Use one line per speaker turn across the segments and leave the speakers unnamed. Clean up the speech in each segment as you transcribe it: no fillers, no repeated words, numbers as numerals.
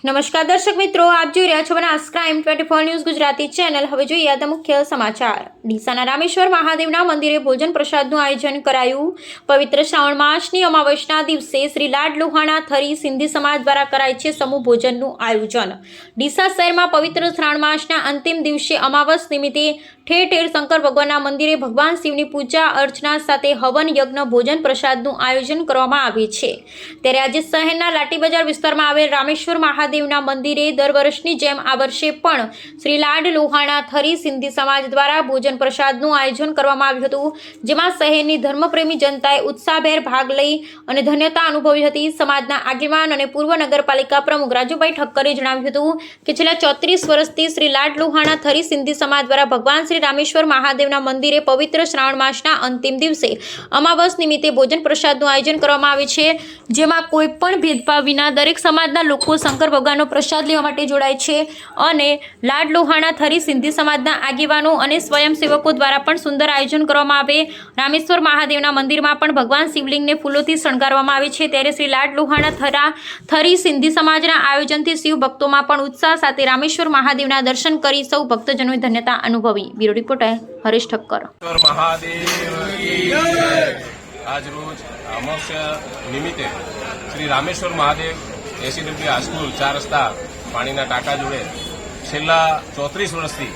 નમસ્કાર દર્શક મિત્રો, આપ જોઈ રહ્યા છો Banas crime 24 news Gujarati channel. હવે જોઈએ આજના મુખ્ય સમાચાર। ડીસાના રામેશ્વર મહાદેવના મંદિરે ભોજન પ્રસાદનું આયોજન કરાયું। પવિત્ર શ્રાવણ માસની અમાવસના દિવસે શ્રી લાડ લોહાણા થરી સિંધી સમાજ દ્વારા કરાય છે સમૂહ ભોજનનું આયોજન। ડીસા શહેરમાં પવિત્ર શ્રાવણ માસના અંતિમ દિવસે અમાવસ નિમિત્તે ઠેર ઠેર શંકર ભગવાનના મંદિરે ભગવાન શિવની પૂજા અર્ચના સાથે હવન યજ્ઞ ભોજન પ્રસાદનું આયોજન કરવામાં આવે છે। ત્યારે આજે શહેરના લાઠી બજાર વિસ્તારમાં આવેલ રામેશ્વર મહાદેવના મંદિરે દર વર્ષની જેમ આ વર્ષે પણ શ્રી લાડ લોહાણા થરી સિંધી સમાજ દ્વારા ભોજન પ્રસાદનું આયોજન કરવામાં આવ્યું હતું, જેમાં શહેરની ધર્મપ્રેમી જનતાએ ઉત્સાહભેર ભાગ લઈ અને ધન્યતા અનુભવી હતી। સમાજના આગેવાન અને પૂર્વ નગરપાલિકા પ્રમુખ રાજુભાઈ ઠક્કરે જણાવ્યું હતું કે છેલ્લા 34 વર્ષથી શ્રી લાડ લોહાણા થરી સિંધી સમાજ દ્વારા ભગવાન શ્રી રામેશ્વર મહાદેવના મંદિરે પવિત્ર શ્રાવણ માસના અંતિમ દિવસે અમાવસ નિમિત્તે ભોજન પ્રસાદનું આયોજન કરવામાં આવે છે, જેમાં કોઈ પણ ભેદભાવ વિના દરેક સમાજના લોકો શંકર ભગવાનનો પ્રસાદ લેવા માટે જોડાય છે અને લાડ લોહાણા થરી સિંધી સમાજના આગેવાનો અને સ્વયંસેવકો દ્વારા પણ સુંદર આયોજન કરવામાં આવે। રામેશ્વર મહાદેવના મંદિરમાં પણ ભગવાન શિવલિંગને ફૂલોથી શણગારવામાં આવે છે। ત્યારે શ્રી લાડ લોહાણા થરી સિંધી સમાજના આયોજનથી શિવ ભક્તોમાં પણ ઉત્સાહ સાથે રામેશ્વર મહાદેવના દર્શન કરી સૌ ભક્તજનોએ ધન્યતા અનુભવી। Bureau reporter Haresh Thakkar.
आज रोज अमावस्या निमित्ते श्री रामेश्वर महादेव एसीडब्ल्यू हाईस्कूल 4 रस्ता पाणीना टाका जोड़े छेल्ला 34 वर्षथी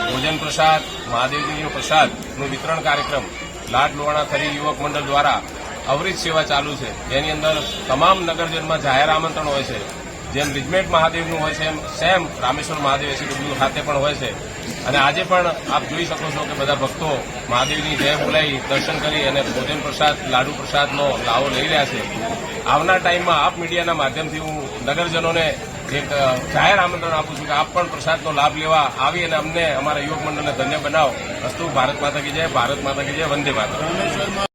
भोजन प्रसाद महादेवजीनो प्रसादનું वितरण कार्यक्रम लाड लोहाણા थरी युवक मंडल द्वारा अवरित सेवा चालू है, जेनी अंदर तमाम नगरजनमां जाहेर आमंत्रण होय छे। जेम रिजमेट महादेवનું હોય છે એમ સેમ રામેશ્વર મહાદેવ એસીડબ્લ્યુ ખાતે પણ હોય છે અને આજે પણ આપ જોઈ શકો છો કે બધા ભક્તો મહાદેવની જય બોલાવી દર્શન કરી અને ભોજન પ્રસાદ લાડુ પ્રસાદનો લાવો લઈ રહ્યા છે। આવનાર ટાઈમમાં આપ મીડિયાના માધ્યમથી હું નગરજનોને એક જાહેર આમંત્રણ આપું છું કે આપ પણ પ્રસાદનો લાભ લેવા આવી અને અમને અમારા યુવક મંડળને ધન્ય બનાવો। અસ્તુ ભારત માતા કી જય, ભારત માતા કી જય, વંદે માતરમ।